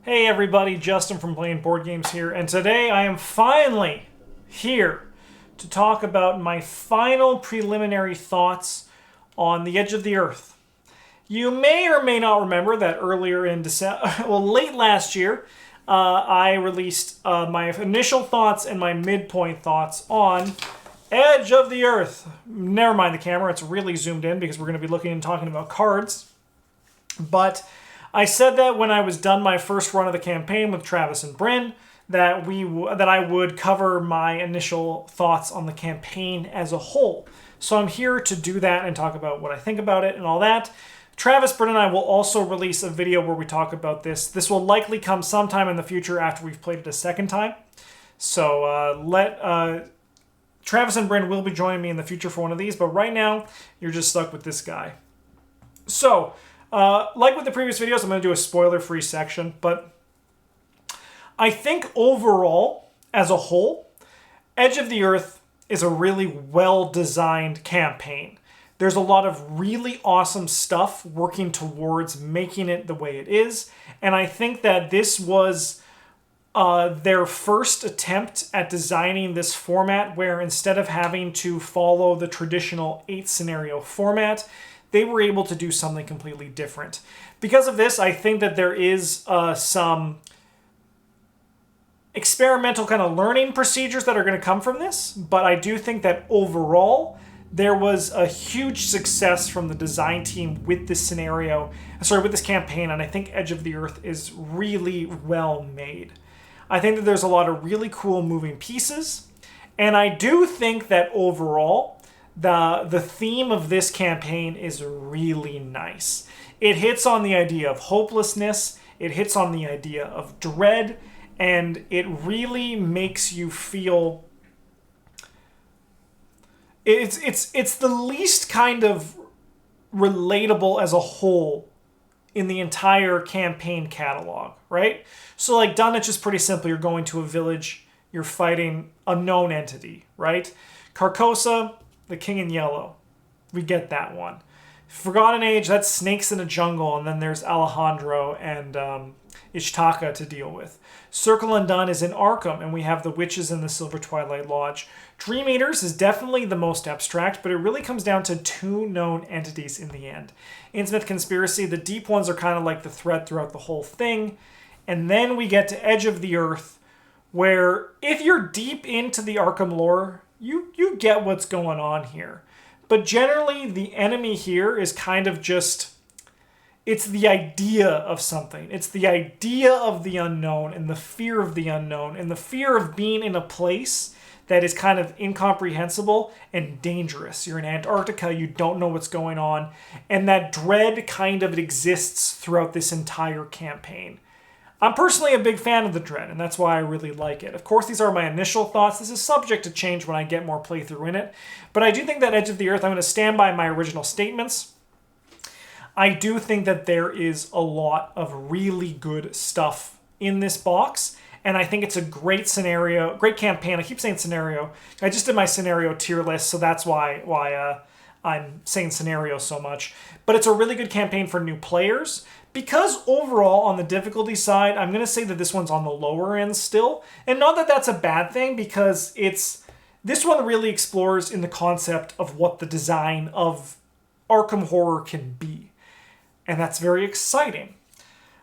Hey everybody, Justin from Playing Board Games here, and today I am finally here to talk about my final preliminary thoughts on The Edge of the Earth. You may or may not remember that earlier in December, late last year, I released my initial thoughts and my midpoint thoughts on Edge of the Earth. Never mind the camera, it's really zoomed in because we're going to be looking and talking about cards. But I said that when I was done my first run of the campaign with Travis and Bryn, that I would cover my initial thoughts on the campaign as a whole. So I'm here to do that and talk about what I think about it and all that. Travis, Bryn, and I will also release a video where we talk about this. This will likely come sometime in the future after we've played it a second time. So Travis and Bryn will be joining me in the future for one of these, but right now you're just stuck with this guy. So, like with the previous videos, I'm going to do a spoiler-free section, but I think overall, as a whole, Edge of the Earth is a really well-designed campaign. There's a lot of really awesome stuff working towards making it the way it is, and I think that this was their first attempt at designing this format where instead of having to follow the traditional 8-scenario format, they were able to do something completely different. Because of this, I think that there is some experimental kind of learning procedures that are going to come from this, but I do think that overall, there was a huge success from the design team with this with this campaign, and I think Edge of the Earth is really well made. I think that there's a lot of really cool moving pieces, and I do think that overall, the theme of this campaign is really nice. It hits on the idea of hopelessness, it hits on the idea of dread, and it really makes you feel it's the least kind of relatable as a whole in the entire campaign catalog, right? So like Dunwich is pretty simple. You're going to a village, you're fighting a known entity, right? Carcosa, the King in Yellow. We get that one. Forgotten Age, that's snakes in a jungle, and then there's Alejandro and Ishtaka to deal with. Circle Undone is in Arkham, and we have the witches in the Silver Twilight Lodge. Dream Eaters is definitely the most abstract, but it really comes down to two known entities in the end. Innsmouth Conspiracy, the deep ones are kind of like the thread throughout the whole thing. And then we get to Edge of the Earth, where if you're deep into the Arkham lore, you get what's going on here. But generally, the enemy here is kind of just, it's the idea of something. It's the idea of the unknown and the fear of the unknown and the fear of being in a place that is kind of incomprehensible and dangerous. You're in Antarctica, you don't know what's going on, and that dread kind of exists throughout this entire campaign. I'm personally a big fan of the dread, and that's why I really like it. Of course, these are my initial thoughts. This is subject to change when I get more playthrough in it. But I do think that Edge of the Earth, I'm going to stand by my original statements. I do think that there is a lot of really good stuff in this box, and I think it's a great scenario, great campaign. I keep saying scenario. I just did my scenario tier list, so that's why I'm saying scenario so much. But it's a really good campaign for new players. Because overall, on the difficulty side, I'm going to say that this one's on the lower end still. And not that that's a bad thing, because this one really explores in the concept of what the design of Arkham Horror can be. And that's very exciting.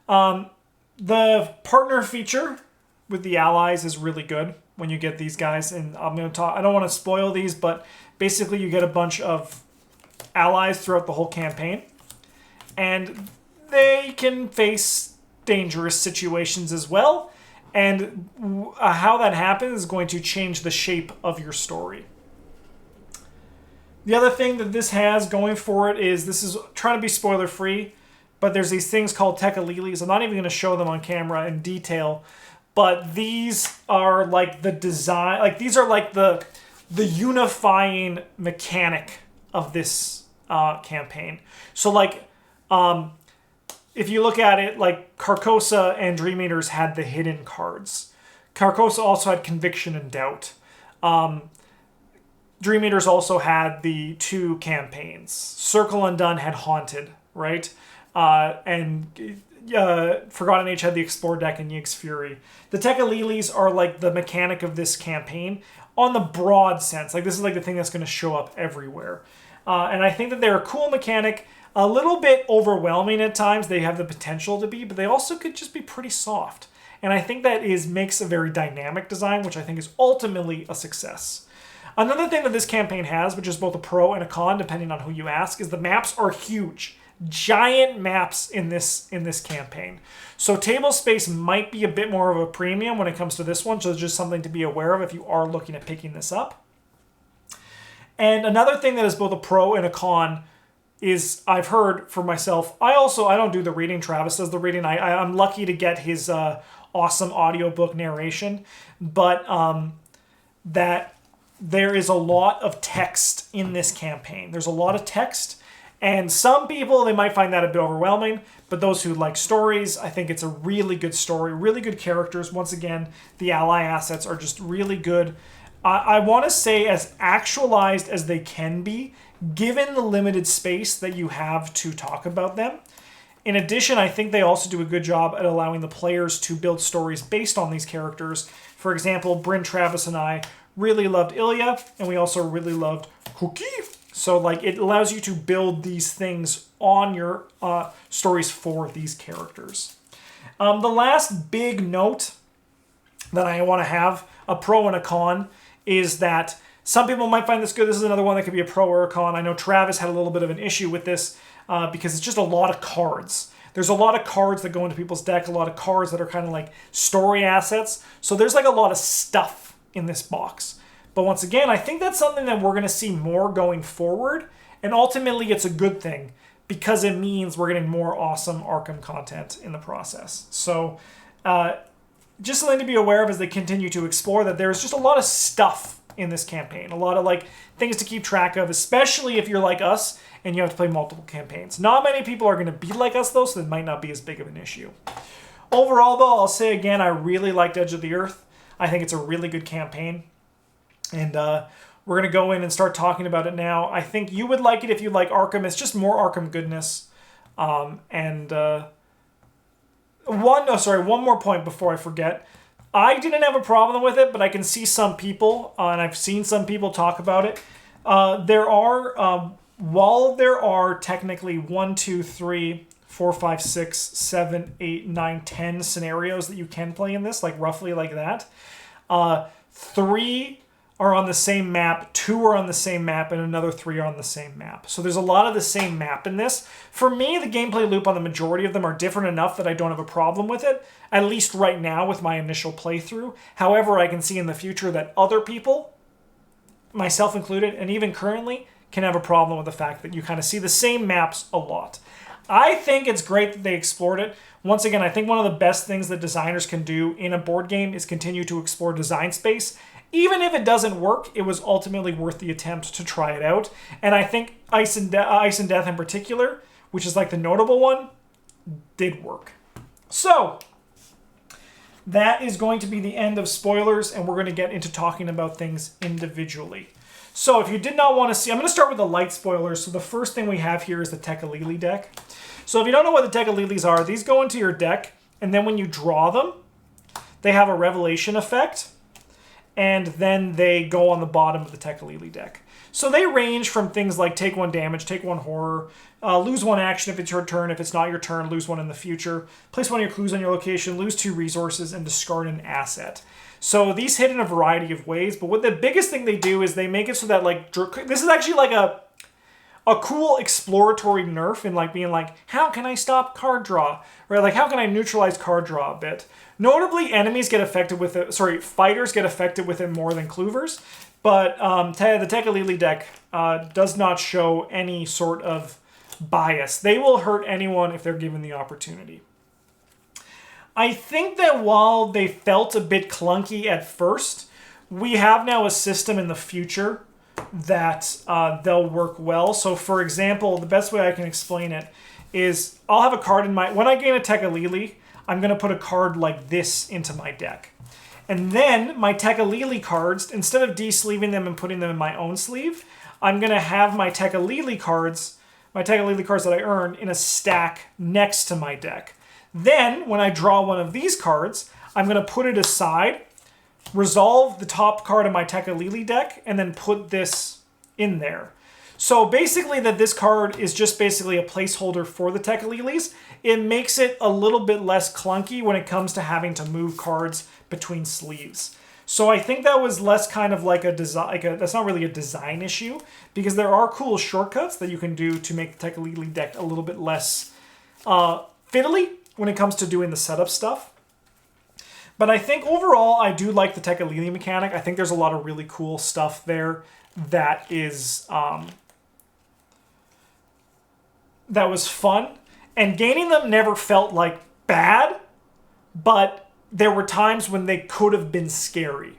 The partner feature with the allies is really good when you get these guys. And I'm going to talk, I don't want to spoil these, but basically you get a bunch of allies throughout the whole campaign. And they can face dangerous situations as well, and how that happens is going to change the shape of your story. The other thing that this has going for it is this is trying to be spoiler-free, but there's these things called Tekalilis. I'm not even going to show them on camera in detail, but these are like the design, like these are like the unifying mechanic of this campaign. So like, if you look at it, like Carcosa and Dream Eaters had the hidden cards. Carcosa also had Conviction and Doubt. Dream Eaters also had the two campaigns. Circle Undone had Haunted, right? And Forgotten Age had the Explore deck and Yig's Fury. The Tekalilis are like the mechanic of this campaign on the broad sense. Like this is like the thing that's going to show up everywhere. And I think that they're a cool mechanic, a little bit overwhelming at times. They have the potential to be, but they also could just be pretty soft. And I think that makes a very dynamic design, which I think is ultimately a success. Another thing that this campaign has, which is both a pro and a con, depending on who you ask, is the maps are huge. Giant maps in this campaign. So table space might be a bit more of a premium when it comes to this one, so it's just something to be aware of if you are looking at picking this up. And another thing that is both a pro and a con is I've heard for myself, I don't do the reading, Travis does the reading. I'm lucky to get his awesome audiobook narration, but that there is a lot of text in this campaign. There's a lot of text. And some people, they might find that a bit overwhelming, but those who like stories, I think it's a really good story, really good characters. Once again, the ally assets are just really good. I want to say as actualized as they can be, given the limited space that you have to talk about them. In addition, I think they also do a good job at allowing the players to build stories based on these characters. For example, Bryn, Travis, and I really loved Ilya, and we also really loved Cookie. So like it allows you to build these things on your stories for these characters. The last big note that I want to have, a pro and a con, is that some people might find this good. This is another one that could be a pro or a con. I know Travis had a little bit of an issue with this because it's just a lot of cards. There's a lot of cards that go into people's deck, a lot of cards that are kind of like story assets. So there's like a lot of stuff in this box. But once again, I think that's something that we're going to see more going forward. And ultimately, it's a good thing because it means we're getting more awesome Arkham content in the process. So just something to be aware of as they continue to explore that there's just a lot of stuff in this campaign. A lot of like things to keep track of, especially if you're like us and you have to play multiple campaigns. Not many people are going to be like us, though, so it might not be as big of an issue. Overall, though, I'll say again, I really liked Edge of the Earth. I think it's a really good campaign. And we're going to go in and start talking about it now. I think you would like it if you like Arkham. It's just more Arkham goodness. One more point before I forget. I didn't have a problem with it, but I can see some people, and I've seen some people talk about it. While there are technically 1, 2, 3, 4, 5, 6, 7, 8, 9, 10 scenarios that you can play in this, like roughly like that, 3 are on the same map, 2 are on the same map, and another 3 are on the same map. So there's a lot of the same map in this. For me, the gameplay loop on the majority of them are different enough that I don't have a problem with it, at least right now with my initial playthrough. However, I can see in the future that other people, myself included, and even currently, can have a problem with the fact that you kind of see the same maps a lot. I think it's great that they explored it. Once again, I think one of the best things that designers can do in a board game is continue to explore design space. Even if it doesn't work, it was ultimately worth the attempt to try it out. And I think Ice and Death in particular, which is like the notable one, did work. So, that is going to be the end of spoilers, and we're going to get into talking about things individually. So, if you did not want to see, I'm going to start with the light spoilers. So, the first thing we have here is the Tekalili deck. So, if you don't know what the Tekalilis are, these go into your deck, and then when you draw them, they have a revelation effect. And then they go on the bottom of the Tekalili deck. So they range from things like take 1 damage, take 1 horror, lose 1 action if it's your turn. If it's not your turn, lose 1 in the future. Place 1 of your clues on your location, lose 2 resources, and discard an asset. So these hit in a variety of ways, but what the biggest thing they do is they make it so that like this is actually like a cool exploratory nerf in like being like, how can I stop card draw? Right? Like how can I neutralize card draw a bit? Notably, enemies get affected with it. Sorry, fighters get affected with it more than cloovers. But the Tekalili deck does not show any sort of bias. They will hurt anyone if they're given the opportunity. I think that while they felt a bit clunky at first, we have now a system in the future that they'll work well. So, for example, the best way I can explain it is I'll have a card in my... When I gain a Tekalili, I'm going to put a card like this into my deck. And then my Tekalili cards, instead of de-sleeving them and putting them in my own sleeve, I'm going to have my Tekalili cards that I earn in a stack next to my deck. Then, when I draw one of these cards, I'm going to put it aside, resolve the top card of my Tekka-Lili deck, and then put this in there. So basically that this card is just basically a placeholder for the Tekka-Lilis. It makes it a little bit less clunky when it comes to having to move cards between sleeves. So I think that was less kind of like a design, that's not really a design issue, because there are cool shortcuts that you can do to make the Tekka-Lili deck a little bit less fiddly when it comes to doing the setup stuff. But I think overall, I do like the Tekka-Lili mechanic. I think there's a lot of really cool stuff there that is that was fun. And gaining them never felt like bad, but there were times when they could have been scary,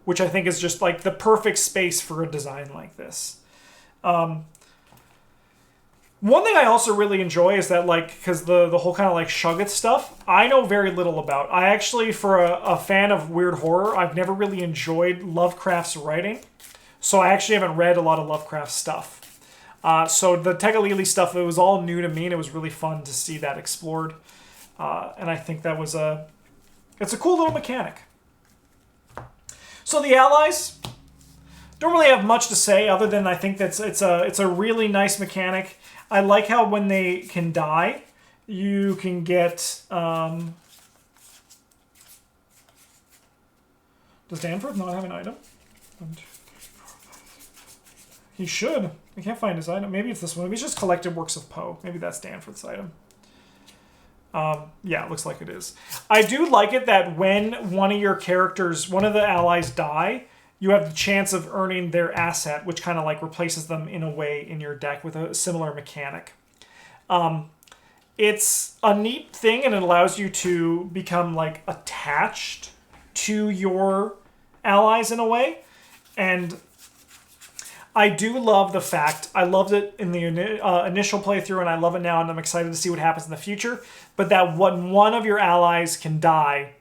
which I think is just like the perfect space for a design like this. One thing I also really enjoy is that, like, because the whole kind of like Shugget stuff, I know very little about. I actually, for a fan of weird horror, I've never really enjoyed Lovecraft's writing. So I actually haven't read a lot of Lovecraft stuff. So the Tekka-Lili stuff, it was all new to me, and it was really fun to see that explored. And I think that was it's a cool little mechanic. So the allies, don't really have much to say other than I think that's it's a really nice mechanic. I like how when they can die, you can get... Does Danforth not have an item? He should. I can't find his item. Maybe it's this one. Maybe it's just Collected Works of Poe. Maybe that's Danforth's item. Yeah, it looks like it is. I do like it that when one of your characters, one of the allies die, you have the chance of earning their asset, which kind of like replaces them in a way in your deck with a similar mechanic. It's a neat thing, and it allows you to become like attached to your allies in a way. And I do love the fact, I loved it in the initial playthrough, and I love it now, and I'm excited to see what happens in the future, but that when one of your allies can die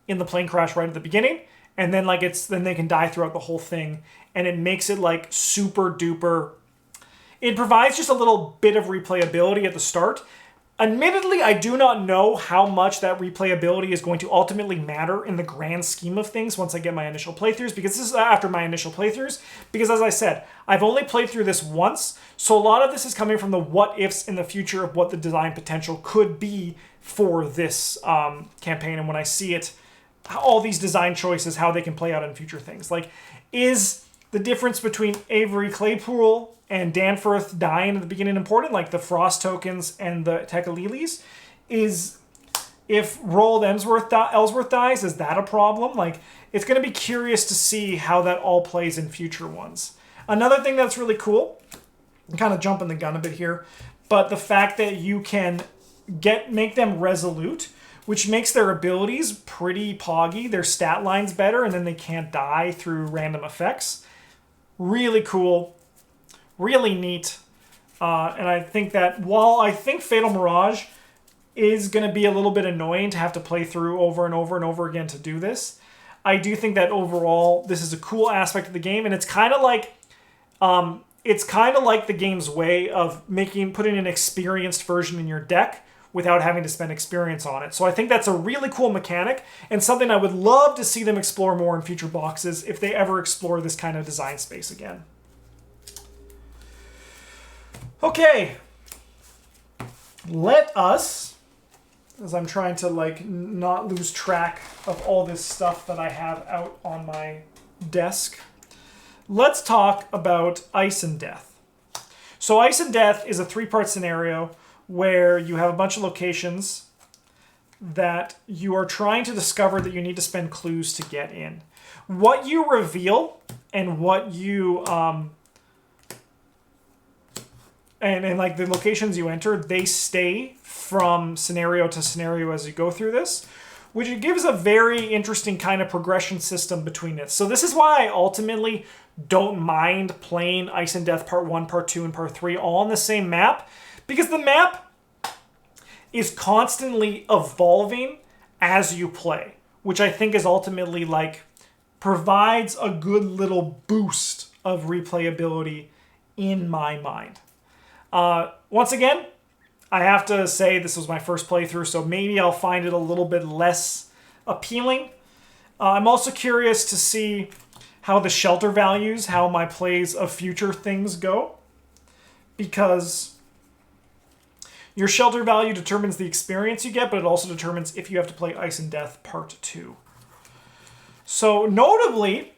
in the plane crash right at the beginning, and then like then they can die throughout the whole thing, and it makes it like super duper. It provides just a little bit of replayability at the start. Admittedly, I do not know how much that replayability is going to ultimately matter in the grand scheme of things once I get my initial playthroughs, because this is after my initial playthroughs, because as I said, I've only played through this once, so a lot of this is coming from the what-ifs in the future of what the design potential could be for this campaign, and when I see it, all these design choices, how they can play out in future things. Like, is the difference between Avery Claypool and Danforth dying at the beginning important, like the Frost tokens and the Tekka-Lilis? Is if Roald Ellsworth dies, is that a problem? Like, it's going to be curious to see how that all plays in future ones. Another thing that's really cool, I'm kind of jumping the gun a bit here, but the fact that you can make them resolute, which makes their abilities pretty poggy, their stat line's better, and then they can't die through random effects. Really cool. Really neat. And I think that while I think Fatal Mirage is going to be a little bit annoying to have to play through over and over and over again to do this, I do think that overall this is a cool aspect of the game, and it's kind of like the game's way of putting an experienced version in your deck without having to spend experience on it. So I think that's a really cool mechanic, and something I would love to see them explore more in future boxes if they ever explore this kind of design space again. Okay, let us, as I'm trying to like not lose track of all this stuff that I have out on my desk, let's talk about Ice and Death. So Ice and Death is a 3-part scenario where you have a bunch of locations that you are trying to discover that you need to spend clues to get in. What you reveal and what you and like the locations you enter, they stay from scenario to scenario as you go through this, which gives a very interesting kind of progression system between it. So this is why I ultimately don't mind playing Ice and Death Part 1, Part 2, and Part 3 all on the same map, because the map is constantly evolving as you play, which I think is ultimately like provides a good little boost of replayability in my mind. Once again, I have to say this was my first playthrough, so maybe I'll find it a little bit less appealing. I'm also curious to see how the shelter values, how my plays of future things go, because your shelter value determines the experience you get, but it also determines if you have to play Ice and Death Part 2. So notably,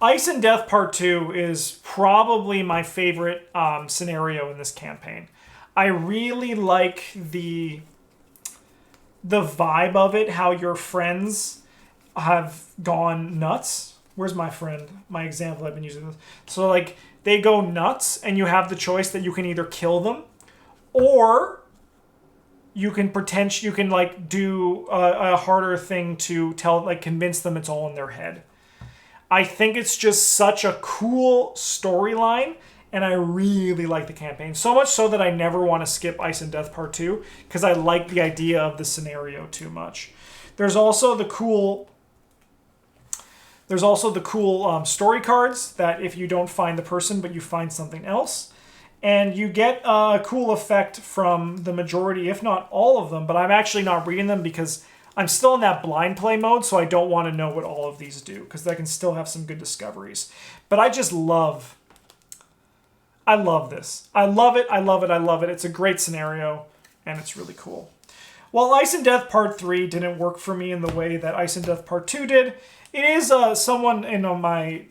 Ice and Death Part 2 is probably my favorite scenario in this campaign. I really like the vibe of it, how your friends have gone nuts. Where's my friend? My example I've been using this. So like they go nuts and you have the choice that you can either kill them or you can like do a harder thing to convince them it's all in their head. I think it's just such a cool storyline, and I really like the campaign. So much so that I never want to skip Ice and Death Part 2 because I like the idea of the scenario too much. There's also the cool story cards that if you don't find the person but you find something else. And you get a cool effect from the majority, if not all of them, but I'm actually not reading them because I'm still in that blind play mode, so I don't want to know what all of these do because I can still have some good discoveries. But I love this. I love it. It's a great scenario, and it's really cool. While Ice and Death Part 3 didn't work for me in the way that Ice and Death Part 2 did, it is someone in my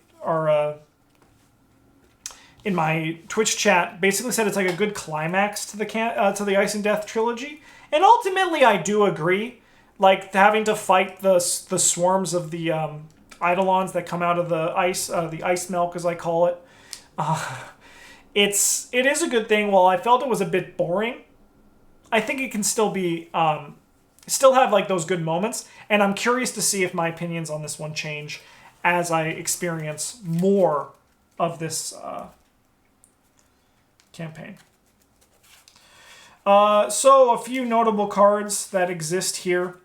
Twitch chat basically said it's like a good climax to the Ice and Death trilogy, and ultimately I do agree. Like having to fight the swarms of the Eidolons that come out of the ice milk, as I call it. It is a good thing. While I felt it was a bit boring, I think it can still be still have like those good moments, and I'm curious to see if my opinions on this one change as I experience more of this campaign. So a few notable cards that exist here,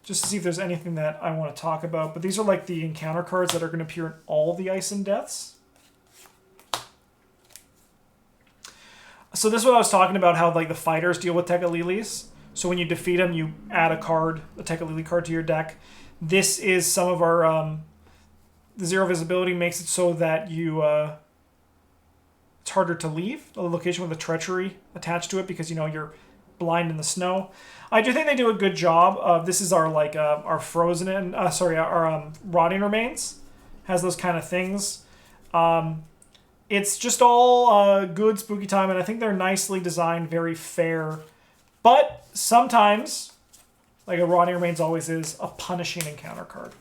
just to see if there's anything that I want to talk about. But these are like the encounter cards that are going to appear in all the Ice and Deaths. So this is what I was talking about, how like the fighters deal with Tekalilis. So when you defeat them, you add a Tekalili card to your deck. This is some of our the zero visibility makes it so that you it's harder to leave a location with a treachery attached to it because you're blind in the snow. I do think they do a good job of this. Is our our frozen and our rotting remains has those kind of things. It's just all good spooky time, and I think they're nicely designed, very fair. But sometimes, like a Rotting Remains always is, a punishing encounter card.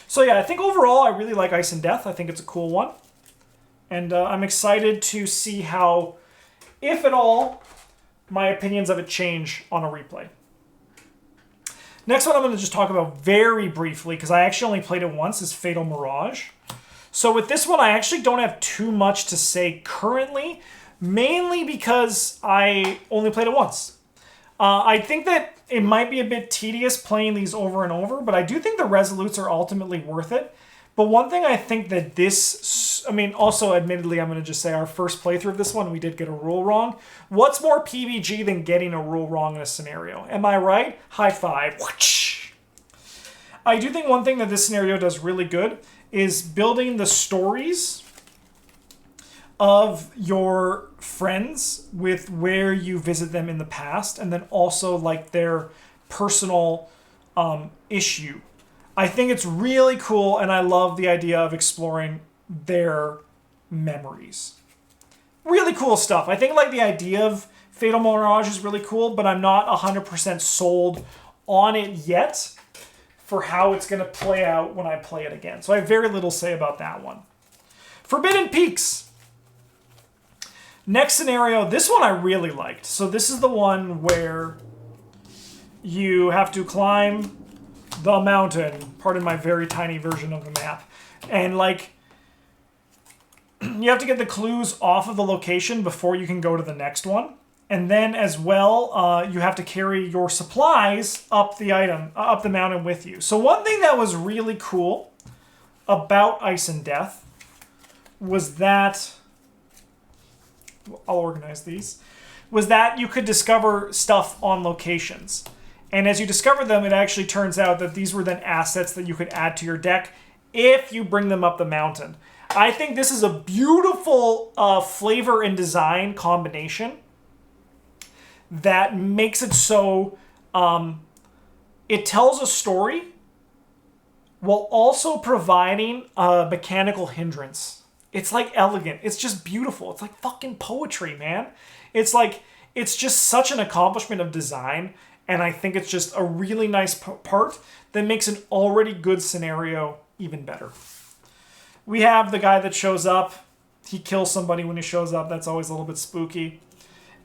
So yeah, I think overall I really like Ice and Death. I think it's a cool one. And I'm excited to see how, if at all, my opinions of it change on a replay. Next one I'm going to just talk about very briefly, because I actually only played it once, is Fatal Mirage. So with this one, I actually don't have too much to say currently, mainly because I only played it once. I think that it might be a bit tedious playing these over and over, but I do think the Resolutes are ultimately worth it. But one thing I think that also admittedly, I'm going to just say our first playthrough of this one, we did get a rule wrong. What's more PvG than getting a rule wrong in a scenario? Am I right? High five. I do think one thing that this scenario does really good is building the stories of your friends with where you visit them in the past, and then also like their personal issue. I think it's really cool, and I love the idea of exploring their memories. Really cool stuff. I think like the idea of Fatal Mirage is really cool, but I'm not 100% sold on it yet for how it's going to play out when I play it again. So I have very little to say about that one. Forbidden Peaks. Next scenario, this one I really liked. So this is the one where you have to climb the mountain. Pardon my very tiny version of the map. And like, you have to get the clues off of the location before you can go to the next one. And then as well, you have to carry your supplies up the mountain with you. So one thing that was really cool about Ice and Death was that, I'll organize these, was that you could discover stuff on locations. And as you discover them, it actually turns out that these were then assets that you could add to your deck if you bring them up the mountain. I think this is a beautiful flavor and design combination that makes it so it tells a story while also providing a mechanical hindrance. It's like elegant. It's just beautiful. It's like fucking poetry, man. It's like, it's just such an accomplishment of design, and I think it's just a really nice part that makes an already good scenario even better. We have the guy that shows up. He kills somebody when he shows up. That's always a little bit spooky.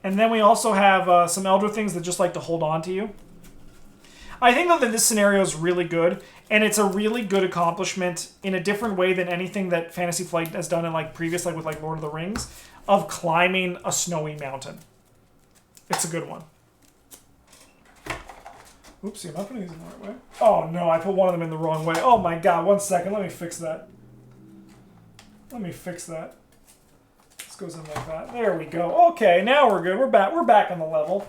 And then we also have some Elder Things that just like to hold on to you. I think, though, that this scenario is really good, and it's a really good accomplishment in a different way than anything that Fantasy Flight has done in like previous, like with like Lord of the Rings, of climbing a snowy mountain. It's a good one. Oopsie, am I putting these in the right way? Oh no, I put one of them in the wrong way. Oh my god, 1 second, let me fix that. This goes in like that. There we go. Okay, now we're good. We're back on the level.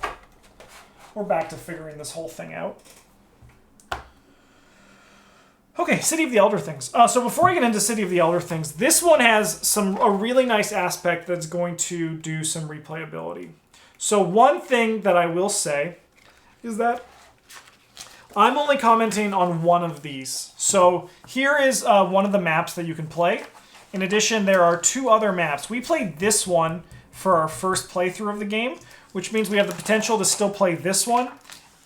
We're back to figuring this whole thing out. Okay, City of the Elder Things. So before I get into City of the Elder Things, this one has a really nice aspect that's going to do some replayability. So one thing that I will say is that I'm only commenting on one of these. So here is one of the maps that you can play. In addition, there are 2 other maps. We played this one for our first playthrough of the game, which means we have the potential to still play this one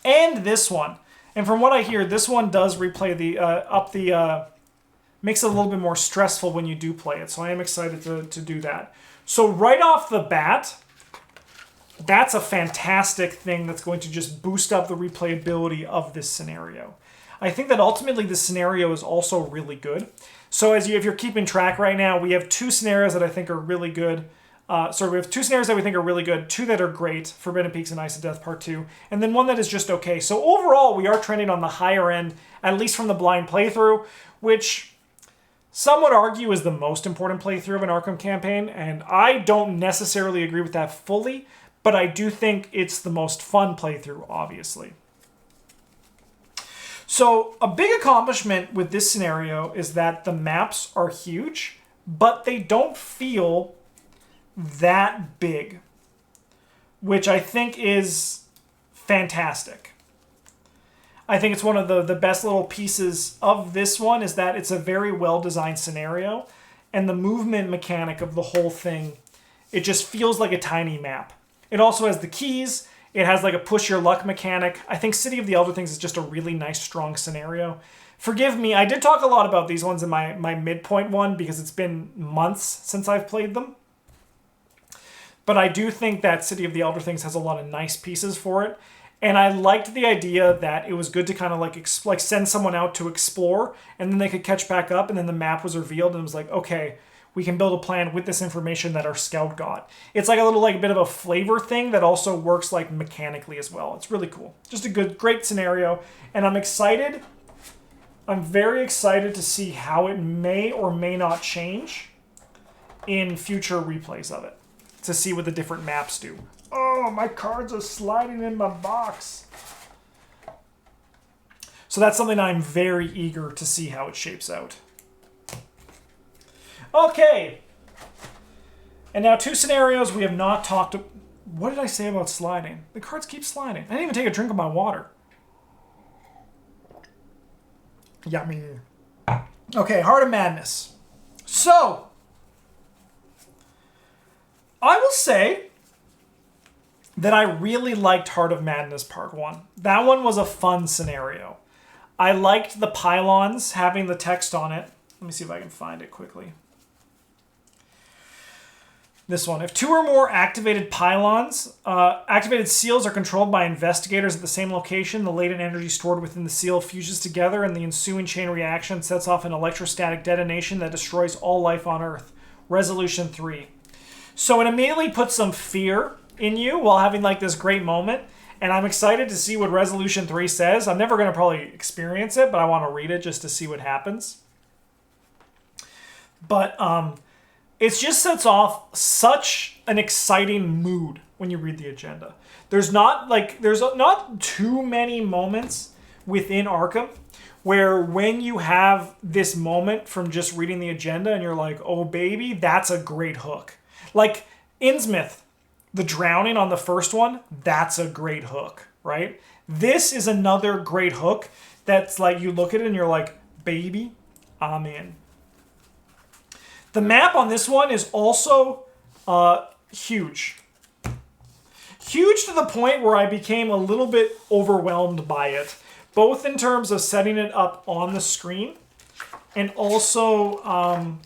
and this one. And from what I hear, this one does replay makes it a little bit more stressful when you do play it. So I am excited to do that. So right off the bat, that's a fantastic thing that's going to just boost up the replayability of this scenario. I think that ultimately this scenario is also really good. So if you're keeping track right now, we have 2 scenarios that I think are really good. We have 2 scenarios that we think are really good, 2 that are great, Forbidden Peaks and Ice of Death Part 2, and then 1 that is just okay. So overall, we are trending on the higher end, at least from the blind playthrough, which some would argue is the most important playthrough of an Arkham campaign, and I don't necessarily agree with that fully, but I do think it's the most fun playthrough, obviously. So a big accomplishment with this scenario is that the maps are huge, but they don't feel that big, which I think is fantastic. I think it's one of the best little pieces of this one is that it's a very well-designed scenario, and the movement mechanic of the whole thing, it just feels like a tiny map. It also has the keys. It has like a push your luck mechanic. I think City of the Elder Things is just a really nice, strong scenario. Forgive me, I did talk a lot about these ones in my midpoint one because it's been months since I've played them. But I do think that City of the Elder Things has a lot of nice pieces for it. And I liked the idea that it was good to kind of like send someone out to explore, and then they could catch back up, and then the map was revealed, and it was like, okay, we can build a plan with this information that our scout got. It's like a little like bit of a flavor thing that also works like mechanically as well. It's really cool. Just a great scenario. And I'm excited. I'm very excited to see how it may or may not change in future replays of it. To see what the different maps do. Oh, my cards are sliding in my box. So that's something I'm very eager to see how it shapes out. Okay. And now 2 scenarios we have not talked about. What did I say about sliding? The cards keep sliding. I didn't even take a drink of my water. Yummy. Okay, Heart of Madness. So, I will say that I really liked Heart of Madness Part 1. That one was a fun scenario. I liked the pylons having the text on it. Let me see if I can find it quickly. This one. If 2 or more activated pylons, activated seals are controlled by investigators at the same location, the latent energy stored within the seal fuses together, and the ensuing chain reaction sets off an electrostatic detonation that destroys all life on Earth. Resolution 3. So it immediately puts some fear in you while having like this great moment. And I'm excited to see what Resolution 3 says. I'm never going to probably experience it, but I want to read it just to see what happens. But it just sets off such an exciting mood when you read the agenda. There's not too many moments within Arkham where when you have this moment from just reading the agenda and you're like, oh baby, that's a great hook. Like Innsmouth, the drowning on the first one, that's a great hook, right? This is another great hook that's like, you look at it and you're like, baby, I'm in. The map on this one is also huge. Huge to the point where I became a little bit overwhelmed by it, both in terms of setting it up on the screen and also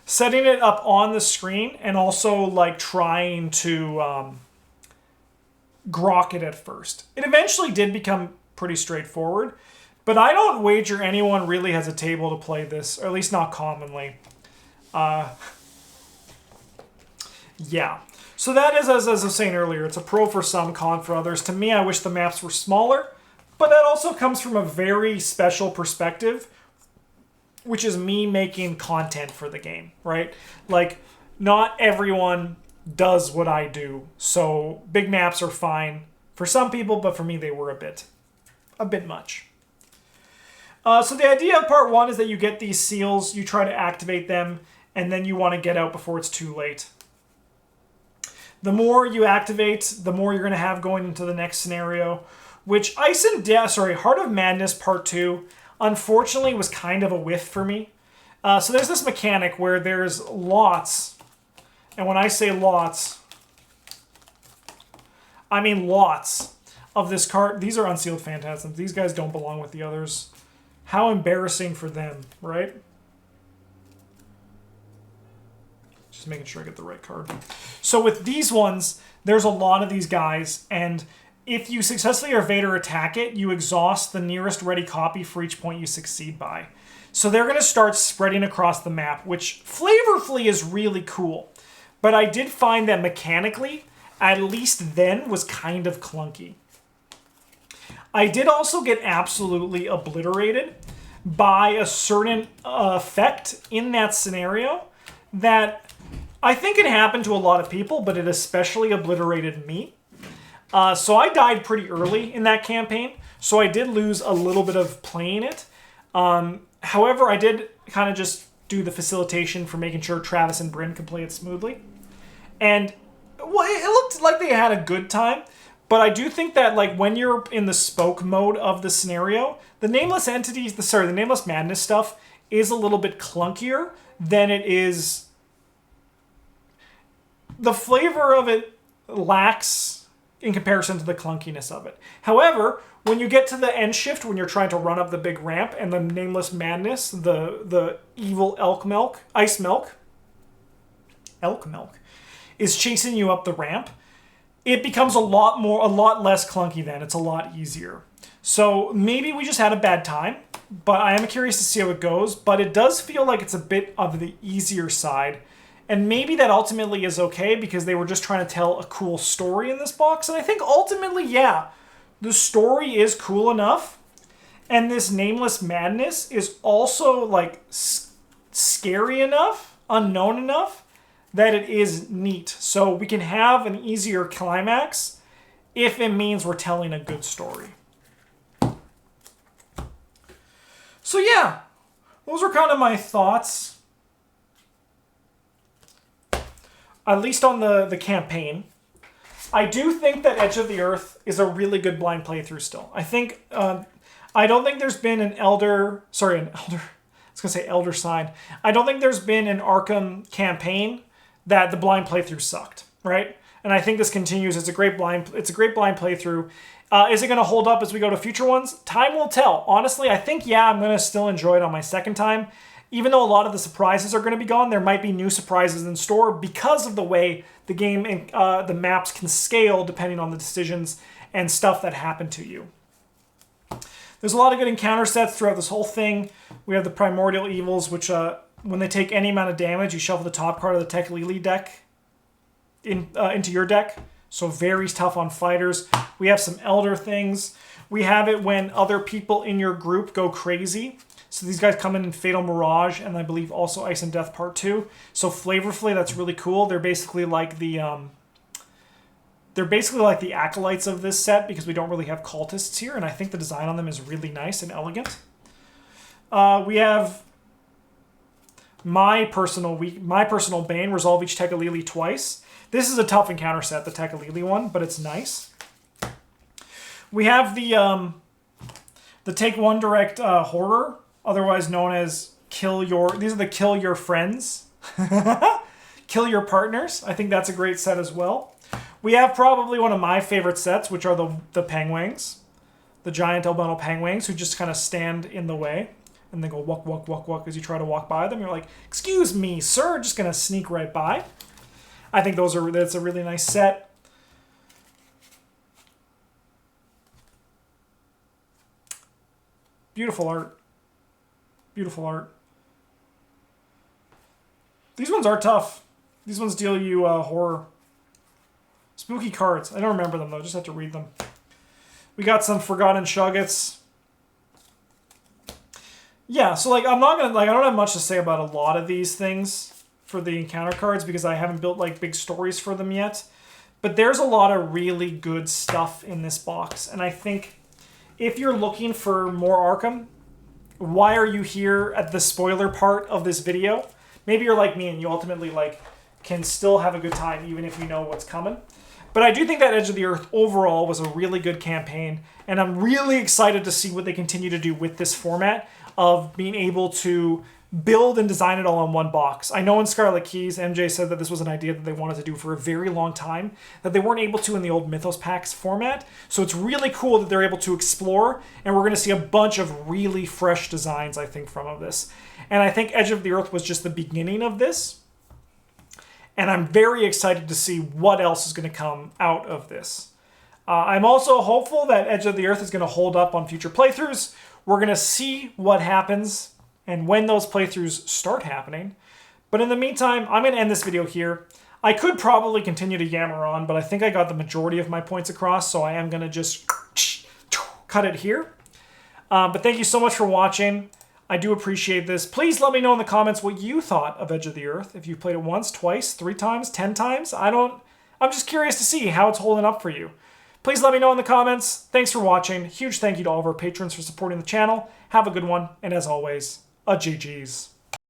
setting it up on the screen and also like trying to grok it at first. It eventually did become pretty straightforward, but I don't wager anyone really has a table to play this, or at least not commonly. Yeah. So that is, as I was saying earlier, it's a pro for some, con for others. To me, I wish the maps were smaller, but that also comes from a very special perspective, which is me making content for the game, right? Like, not everyone does what I do, so big maps are fine for some people, but for me, they were a bit much. So the idea of part one is that you get these seals, you try to activate them, and then you want to get out before it's too late. The more you activate, the more you're going to have going into the next scenario, which Heart of Madness Part 2, unfortunately, was kind of a whiff for me. So there's this mechanic where there's lots, and when I say lots, I mean lots of this card. These are unsealed phantasms. These guys don't belong with the others. How embarrassing for them, right? Just making sure I get the right card. So with these ones, there's a lot of these guys, and if you successfully evade or attack it, you exhaust the nearest ready copy for each point you succeed by. So they're going to start spreading across the map, which flavorfully is really cool. But I did find that mechanically, at least then, was kind of clunky. I did also get absolutely obliterated by a certain effect in that scenario that I think it happened to a lot of people, but it especially obliterated me. So I died pretty early in that campaign, so I did lose a little bit of playing it. However, I did kind of just do the facilitation for making sure Travis and Bryn could play it smoothly. And well, it looked like they had a good time, but I do think that like when you're in the spoke mode of the scenario, the Nameless Madness stuff is a little bit clunkier than it is. The flavor of it lacks in comparison to the clunkiness of it. However, when you get to the end shift, when you're trying to run up the big ramp and the Nameless Madness, the evil elk milk, is chasing you up the ramp, it becomes a lot less clunky then. It's a lot easier. So maybe we just had a bad time, but I am curious to see how it goes. But it does feel like it's a bit of the easier side. And maybe that ultimately is okay because they were just trying to tell a cool story in this box. And I think ultimately, yeah, the story is cool enough. And this Nameless Madness is also like scary enough, unknown enough, that it is neat. So we can have an easier climax if it means we're telling a good story. So yeah, those are kind of my thoughts. At least on the campaign. I do think that Edge of the Earth is a really good blind playthrough still. I think, I don't think there's been Elder Sign. I don't think there's been an Arkham campaign that the blind playthrough sucked, right? And I think this continues. It's a great blind playthrough. Is it going to hold up as we go to future ones? Time will tell. Honestly, I think, yeah, I'm going to still enjoy it on my second time. Even though a lot of the surprises are going to be gone, there might be new surprises in store because of the way the game and the maps can scale depending on the decisions and stuff that happen to you. There's a lot of good encounter sets throughout this whole thing. We have the Primordial Evils, which when they take any amount of damage, you shuffle the top card of the Tech-Lili deck into your deck. So very tough on fighters. We have some Elder things. We have it when other people in your group go crazy. So these guys come in Fatal Mirage, and I believe also Ice and Death Part 2. So flavorfully, that's really cool. They're basically like the acolytes of this set because we don't really have cultists here, and I think the design on them is really nice and elegant. We have my personal Bane, resolve each Tekka-Lili twice. This is a tough encounter set, the Tekka-Lili one, but it's nice. We have the Take One Direct Horror, otherwise known as these are the Kill Your Friends. Kill Your Partners. I think that's a great set as well. We have probably one of my favorite sets, which are the Penguins. The giant albino penguins who just kind of stand in the way. And they go walk, walk, walk, walk as you try to walk by them. You're like, excuse me, sir, just going to sneak right by. I think that's a really nice set. Beautiful art. Beautiful art. These ones are tough. These ones deal you horror. Spooky cards. I don't remember them though, just have to read them. We got some Forgotten Shuggets. Yeah, so like I don't have much to say about a lot of these things for the encounter cards because I haven't built like big stories for them yet. But there's a lot of really good stuff in this box, and I think if you're looking for more Arkham, why are you here at the spoiler part of this video? Maybe you're like me and you ultimately like can still have a good time even if you know what's coming. But I do think that Edge of the Earth overall was a really good campaign, and I'm really excited to see what they continue to do with this format of being able to build and design it all in one box. I know in Scarlet Keys, MJ said that this was an idea that they wanted to do for a very long time, that they weren't able to in the old Mythos Packs format. So it's really cool that they're able to explore, and we're going to see a bunch of really fresh designs, I think, from this. And I think Edge of the Earth was just the beginning of this. And I'm very excited to see what else is going to come out of this. I'm also hopeful that Edge of the Earth is going to hold up on future playthroughs. We're going to see what happens and when those playthroughs start happening. But in the meantime, I'm going to end this video here. I could probably continue to yammer on, but I think I got the majority of my points across, so I am going to just cut it here. But thank you so much for watching. I do appreciate this. Please let me know in the comments what you thought of Edge of the Earth. If you've played it once, twice, 3 times, 10 times. I'm just curious to see how it's holding up for you. Please let me know in the comments. Thanks for watching. Huge thank you to all of our patrons for supporting the channel. Have a good one. And as always, a GG's.